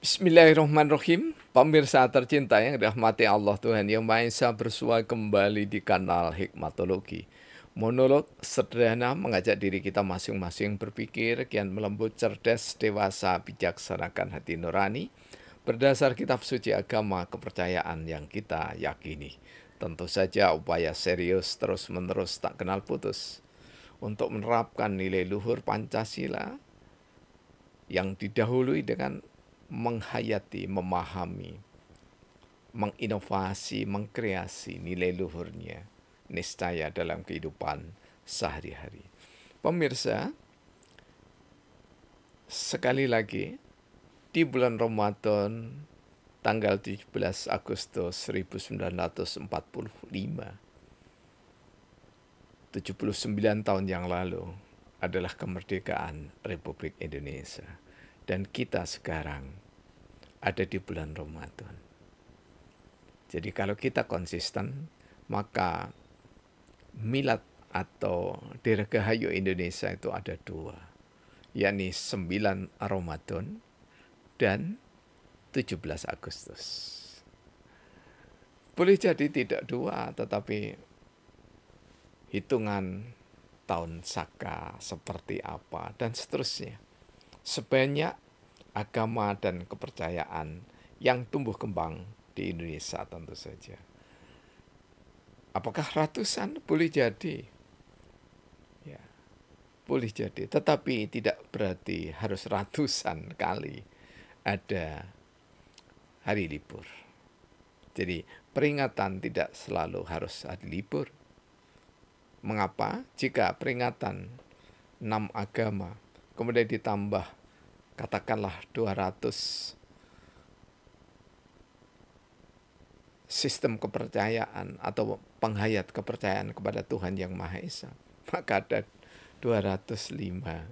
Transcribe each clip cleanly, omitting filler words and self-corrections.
Bismillahirrahmanirrahim. Pemirsa tercinta yang dirahmati Allah Tuhan Yang Maha Esa, bersua kembali di kanal Hikmatologi. Monolog sederhana mengajak diri kita masing-masing berpikir kian melembut, cerdas, dewasa, bijaksanakan hati nurani berdasar kitab suci agama kepercayaan yang kita yakini. Tentu saja upaya serius terus-menerus tak kenal putus untuk menerapkan nilai luhur Pancasila yang didahului dengan menghayati, memahami, menginovasi, mengkreasi nilai luhurnya niscaya dalam kehidupan sehari-hari. Pemirsa, sekali lagi di bulan Ramadan tanggal 17 Agustus 1945, 79 tahun yang lalu adalah kemerdekaan Republik Indonesia. Dan kita sekarang ada di bulan Ramadan. Jadi kalau kita konsisten, maka milad atau Dirgahayu Indonesia itu ada dua, yakni 9 Ramadan dan 17 Agustus. Boleh jadi tidak dua, tetapi hitungan tahun Saka seperti apa dan seterusnya. Sebanyak agama dan kepercayaan yang tumbuh kembang di Indonesia tentu saja. Apakah ratusan? Boleh jadi. Ya, boleh jadi. Tetapi tidak berarti harus ratusan kali ada hari libur. Jadi peringatan tidak selalu harus hari libur. Mengapa? Jika peringatan 6 agama kemudian ditambah katakanlah 200 sistem kepercayaan atau penghayat kepercayaan kepada Tuhan Yang Maha Esa, maka ada 205.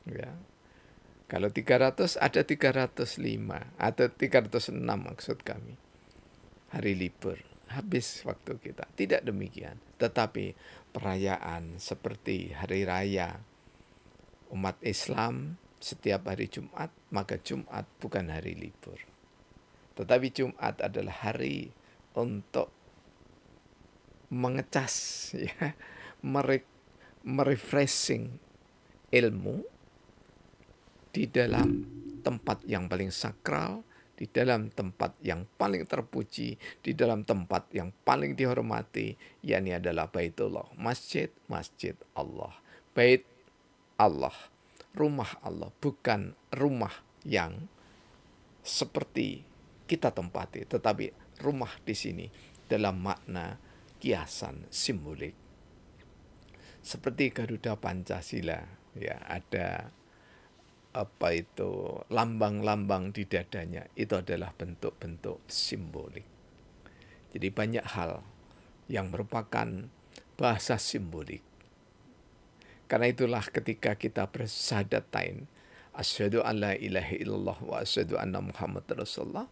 Ya. Kalau 300 ada 305 atau 306 maksud kami. Hari libur, habis waktu kita. Tidak demikian. Tetapi perayaan seperti hari raya umat Islam setiap hari Jumat, maka Jumat bukan hari libur. Tetapi Jumat adalah hari untuk mengecas, ya, merefreshing ilmu di dalam tempat yang paling sakral, di dalam tempat yang paling terpuji, di dalam tempat yang paling dihormati, yakni adalah Baitullah, masjid Allah. Bait Allah, rumah Allah, bukan rumah yang seperti kita tempati, tetapi rumah di sini dalam makna kiasan simbolik. Seperti Garuda Pancasila, ya, ada lambang-lambang di dadanya, itu adalah bentuk-bentuk simbolik. Jadi banyak hal yang merupakan bahasa simbolik. Karena itulah ketika kita bersyahadattain, asyhadu an la ilaha illallah wa asyhadu anna Muhammad Rasulullah,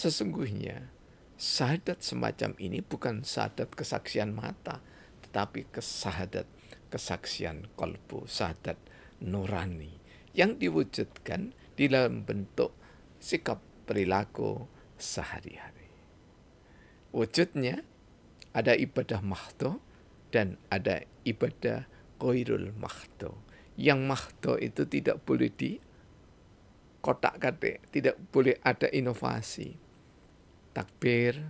sesungguhnya syahadat semacam ini bukan syahadat kesaksian mata, tetapi syahadat kesaksian kolbu, syahadat nurani yang diwujudkan di dalam bentuk sikap perilaku sehari-hari. Wujudnya ada ibadah mahdo dan ada ibadah Ghairul mahdo. Yang mahdo itu tidak boleh di kotak-katik, tidak boleh ada inovasi. Takbir,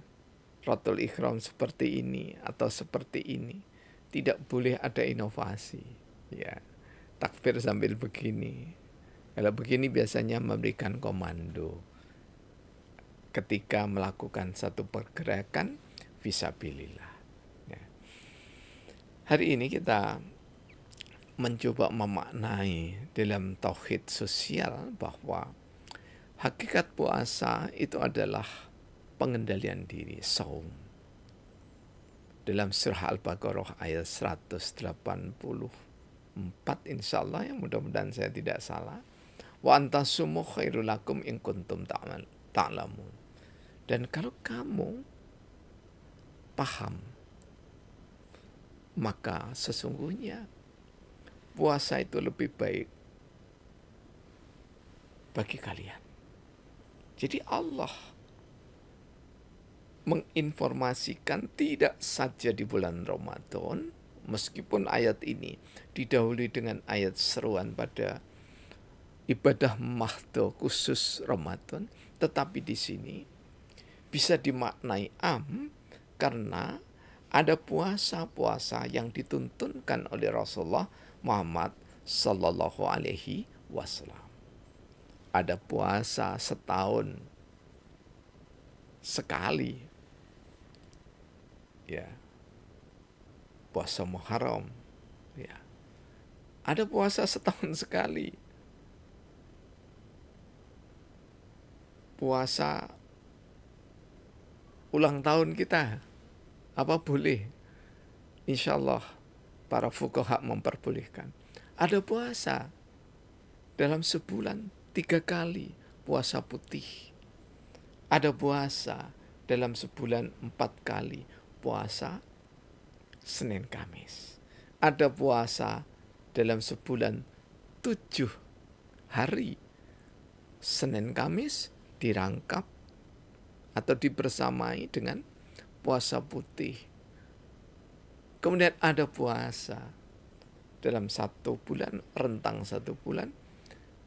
rotul ikhram seperti ini atau seperti ini, tidak boleh ada inovasi. Ya, takbir sambil begini. Kalau begini biasanya memberikan komando ketika melakukan satu pergerakan fisabilillah. Ya. Hari ini kita mencoba memaknai dalam tauhid sosial bahwa hakikat puasa itu adalah pengendalian diri, saum. Dalam surah Al-Baqarah ayat 184, insyaallah, yang mudah-mudahan saya tidak salah. Wa antasumu khairul lakum in kuntum ta'lamun. Dan kalau kamu paham, maka sesungguhnya puasa itu lebih baik bagi kalian. Jadi Allah menginformasikan tidak saja di bulan Ramadan, meskipun ayat ini didahului dengan ayat seruan pada ibadah mahdo khusus Ramadan, tetapi di sini bisa dimaknai karena ada puasa-puasa yang dituntunkan oleh Rasulullah Muhammad Sallallahu Alaihi Wasallam. Ada puasa setahun sekali, ya, puasa Muharram, ya. Ada puasa setahun sekali, puasa ulang tahun kita, apa boleh? Insya Allah para fuqaha memperbolehkan. Ada puasa dalam sebulan 3 kali, puasa putih. Ada puasa dalam sebulan 4 kali, puasa Senin Kamis. Ada puasa dalam sebulan 7 hari, Senin Kamis dirangkap atau dibersamai dengan puasa putih. Kemudian ada puasa dalam 1 bulan, rentang 1 bulan,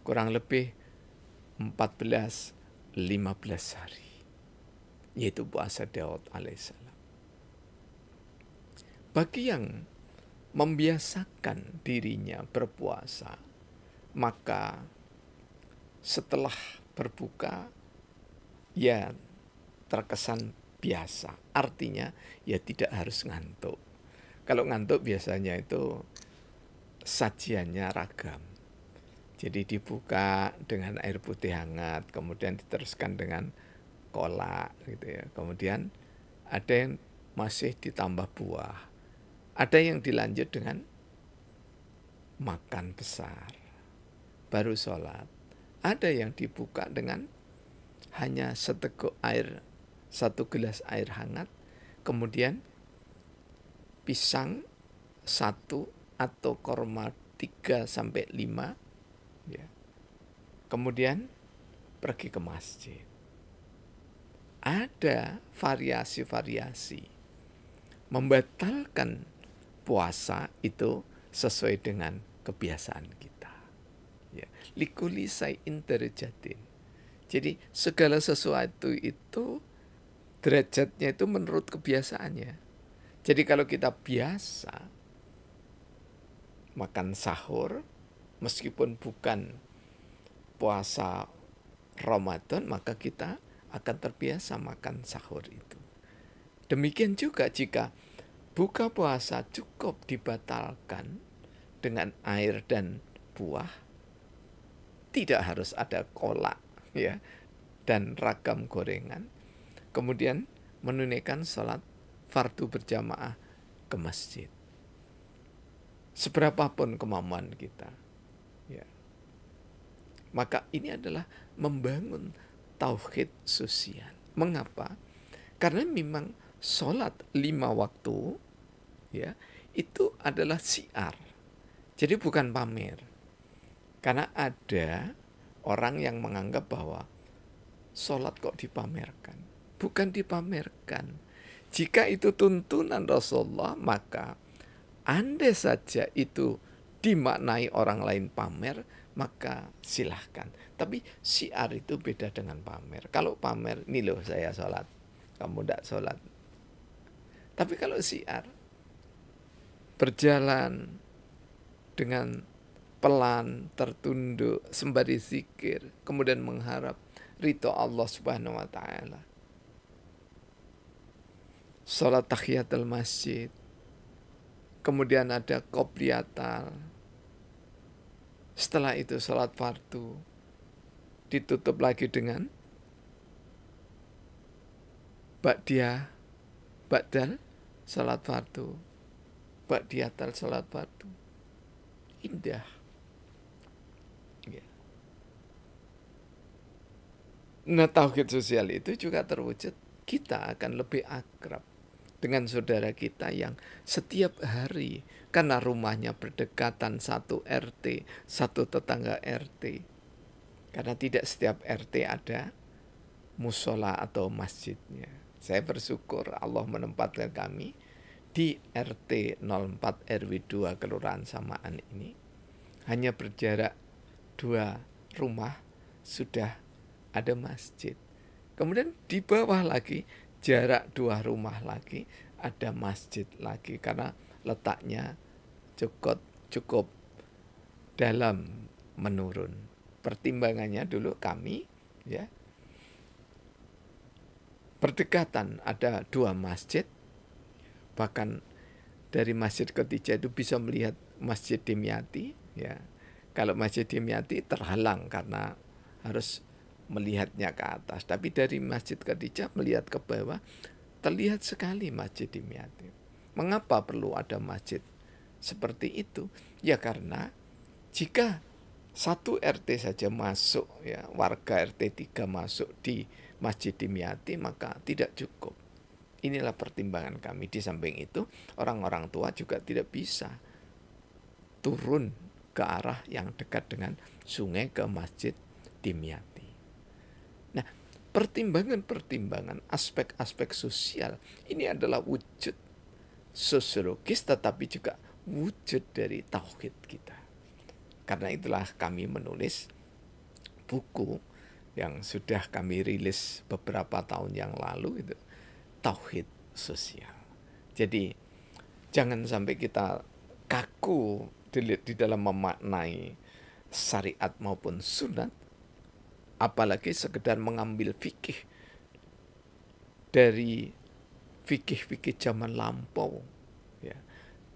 kurang lebih 14-15 hari, yaitu puasa Daud alaihissalam. Bagi yang membiasakan dirinya berpuasa, maka setelah berbuka, ya terkesan biasa. Artinya ya tidak harus ngantuk. Kalau ngantuk biasanya itu sajiannya ragam. Jadi dibuka dengan air putih hangat, kemudian diteruskan dengan kolak gitu ya. Kemudian ada yang masih ditambah buah. Ada yang dilanjut dengan makan besar, baru sholat. Ada yang dibuka dengan hanya seteguk air, 1 gelas air hangat, kemudian pisang 1 atau korma 3-5, ya. Kemudian pergi ke masjid. Ada variasi-variasi. Membatalkan puasa itu sesuai dengan kebiasaan kita. Ya, likuli sayin darajatin. Jadi segala sesuatu itu derajatnya itu menurut kebiasaannya. Jadi kalau kita biasa makan sahur, meskipun bukan puasa Ramadan, maka kita akan terbiasa makan sahur itu. Demikian juga jika buka puasa cukup dibatalkan dengan air dan buah, tidak harus ada kolak, ya, dan ragam gorengan. Kemudian menunaikan sholat fardu berjamaah ke masjid. Seberapapun kemampuan kita, ya. Maka ini adalah membangun tauhid sosial. Mengapa? Karena memang sholat 5 waktu, ya, itu adalah syiar. Jadi bukan pamer. Karena ada orang yang menganggap bahwa sholat kok dipamerkan. Bukan dipamerkan. Jika itu tuntunan Rasulullah, maka andai saja itu dimaknai orang lain pamer, maka silahkan. Tapi syiar itu beda dengan pamer. Kalau pamer, nih loh saya sholat, kamu tidak sholat. Tapi kalau syiar, berjalan dengan pelan, tertunduk, sembari zikir, kemudian mengharap ridho Allah Subhanahu wa Ta'ala. Sholat tahiyatul masjid, kemudian ada qobliyatal. Setelah itu sholat fardu, ditutup lagi dengan ba'diyah, ba'dal sholat fardu, ba'diyatal sholat fardu. Indah. Ya. Nah, tauhid sosial itu juga terwujud. Kita akan lebih akrab dengan saudara kita yang setiap hari, karena rumahnya berdekatan, 1 RT, 1 tetangga RT. Karena tidak setiap RT ada musola atau masjidnya. Saya bersyukur Allah menempatkan kami di RT 04 RW 2 Kelurahan Samaan ini. Hanya berjarak 2 rumah sudah ada masjid. Kemudian di bawah lagi, jarak 2 rumah lagi ada masjid lagi, karena letaknya cukup dalam menurun. Pertimbangannya dulu kami, ya, berdekatan ada 2 masjid, bahkan dari Masjid Khadijah itu bisa melihat Masjid Dimyati, ya. Kalau Masjid Dimyati terhalang karena harus melihatnya ke atas, tapi dari Masjid Khadijah melihat ke bawah terlihat sekali Masjid Dimyati. Mengapa perlu ada masjid seperti itu? Ya karena jika satu RT saja masuk, ya, warga RT 3 masuk di Masjid Dimyati, maka tidak cukup. Inilah pertimbangan kami. Di samping itu, orang-orang tua juga tidak bisa turun ke arah yang dekat dengan sungai ke Masjid Dimyati. Nah, pertimbangan-pertimbangan aspek-aspek sosial ini adalah wujud sosiologis, tetapi juga wujud dari tauhid kita. Karena itulah kami menulis buku yang sudah kami rilis beberapa tahun yang lalu, itu tauhid sosial. Jadi jangan sampai kita kaku di dalam memaknai syariat maupun sunat, apalagi sekedar mengambil fikih dari fikih-fikih zaman lampau, ya.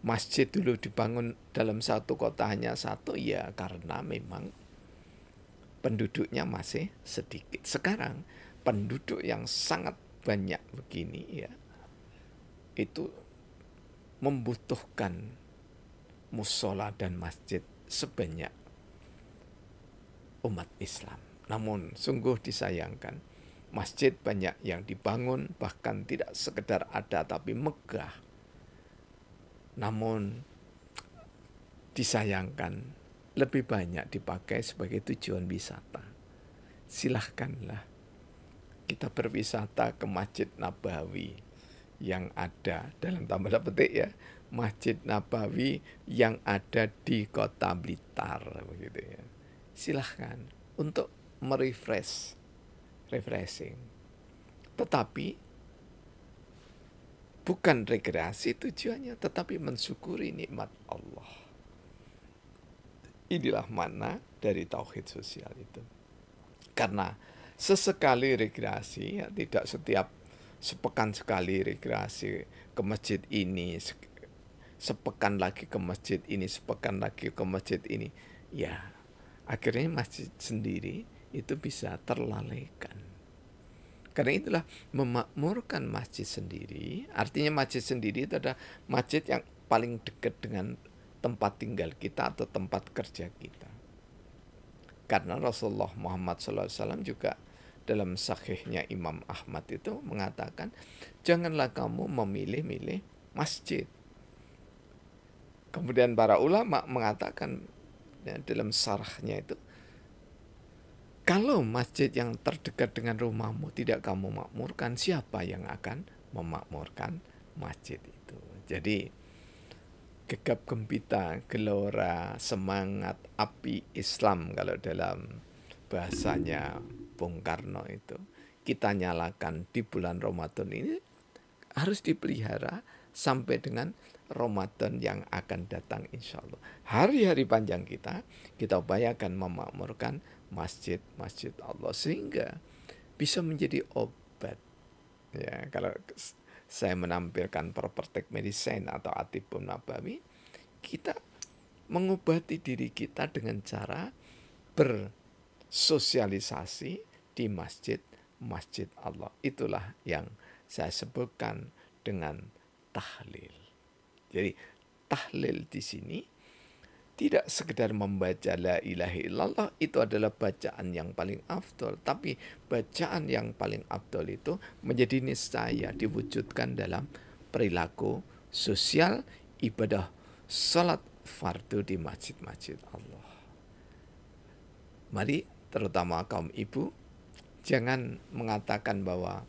Masjid dulu dibangun dalam satu kota hanya satu, ya karena memang penduduknya masih sedikit. Sekarang penduduk yang sangat banyak begini, ya, itu membutuhkan musola dan masjid sebanyak umat Islam. Namun sungguh disayangkan, masjid banyak yang dibangun bahkan tidak sekedar ada tapi megah. Namun disayangkan lebih banyak dipakai sebagai tujuan wisata. Silahkanlah kita berwisata ke Masjid Nabawi yang ada, dalam tanda petik ya, Masjid Nabawi yang ada di Kota Blitar, begitu ya. Silahkan untuk refreshing. Tetapi bukan rekreasi tujuannya, tetapi mensyukuri nikmat Allah. Inilah makna dari tauhid sosial itu. Karena sesekali rekreasi, ya, tidak setiap sepekan sekali rekreasi ke masjid ini, sepekan lagi ke masjid ini, sepekan lagi ke masjid ini, ya akhirnya masjid sendiri itu bisa terlalaikan. Karena itulah memakmurkan masjid sendiri, artinya masjid sendiri itu adalah masjid yang paling dekat dengan tempat tinggal kita atau tempat kerja kita. Karena Rasulullah Muhammad SAW juga dalam sahihnya Imam Ahmad itu mengatakan, janganlah kamu memilih-milih masjid. Kemudian para ulama mengatakan, ya, dalam syarahnya itu, kalau masjid yang terdekat dengan rumahmu tidak kamu makmurkan, siapa yang akan memakmurkan masjid itu? Jadi gegap gempita, gelora, semangat, api Islam kalau dalam bahasanya Bung Karno itu, kita nyalakan di bulan Ramadan ini harus dipelihara sampai dengan Ramadan yang akan datang, insya Allah. Hari-hari panjang kita upayakan memakmurkan masjid-masjid Allah sehingga bisa menjadi obat. Ya, kalau saya menampilkan propertek medicine atau Atibun Nabawi, kita mengobati diri kita dengan cara bersosialisasi di masjid Allah. Itulah yang saya sebutkan dengan tahlil. Jadi tahlil di sini tidak sekedar membaca la ilaha illallah, itu adalah bacaan yang paling afdol. Tapi bacaan yang paling afdol itu menjadi niscaya diwujudkan dalam perilaku sosial, ibadah salat fardu di masjid-masjid Allah. Mari terutama kaum ibu, Jangan mengatakan bahwa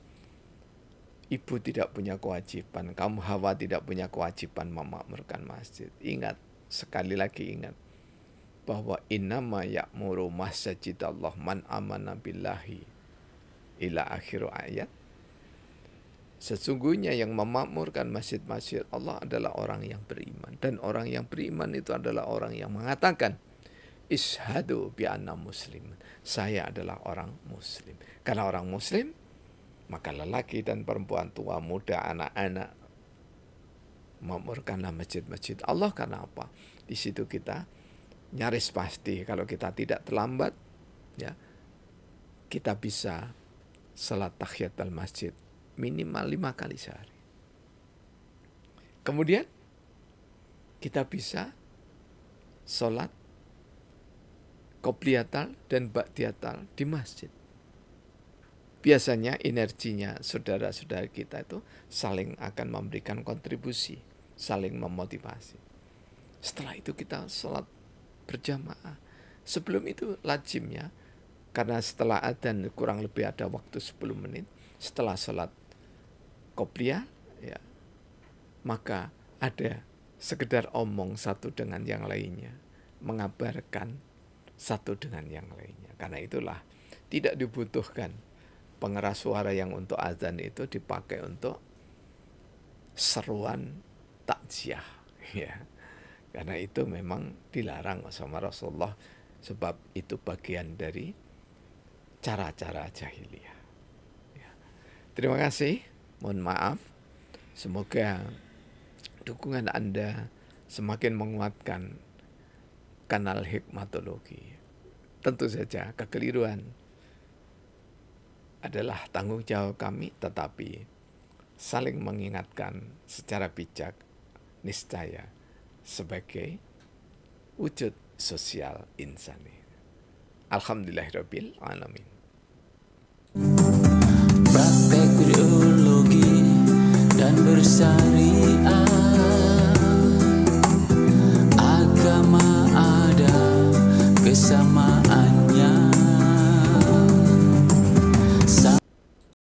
ibu tidak punya kewajiban, kaum Hawa tidak punya kewajiban memakmurkan masjid. Ingat, sekali lagi ingat, bahwa innama ya'muru masjidallah man amana billahi ila akhir ayat. Sesungguhnya yang memakmurkan masjid-masjid Allah adalah orang yang beriman. Dan orang yang beriman itu adalah orang yang mengatakan, ishadu bi anna muslim. Saya adalah orang muslim. Karena orang muslim, maka lelaki dan perempuan, tua, muda, anak-anak memakmurkanlah masjid-masjid Allah. Karena apa? Di situ kita nyaris pasti kalau kita tidak terlambat, ya, kita bisa salat tahiyatul masjid minimal 5 kali sehari. Kemudian kita bisa salat qobliyatal dan ba'diyatal di masjid. Biasanya energinya saudara-saudara kita itu saling akan memberikan kontribusi, saling memotivasi. Setelah itu kita sholat berjamaah. Sebelum itu lazimnya, karena setelah adzan kurang lebih ada waktu 10 menit, setelah sholat qobliyah, ya, maka ada sekedar omong satu dengan yang lainnya, mengabarkan satu dengan yang lainnya. Karena itulah tidak dibutuhkan pengeras suara yang untuk azan, itu dipakai untuk seruan takziah, ya. Karena itu memang dilarang sama Rasulullah, sebab itu bagian dari cara-cara jahiliyah. Ya. Terima kasih, mohon maaf. Semoga dukungan Anda semakin menguatkan kanal Hikmatologi. Tentu saja kekeliruan adalah tanggung jawab kami, tetapi saling mengingatkan secara bijak niscaya sebagai wujud sosial insani. Alhamdulillahirabbil alamin. Praktek ideologi dan bersyariah, agama ada kesamaan.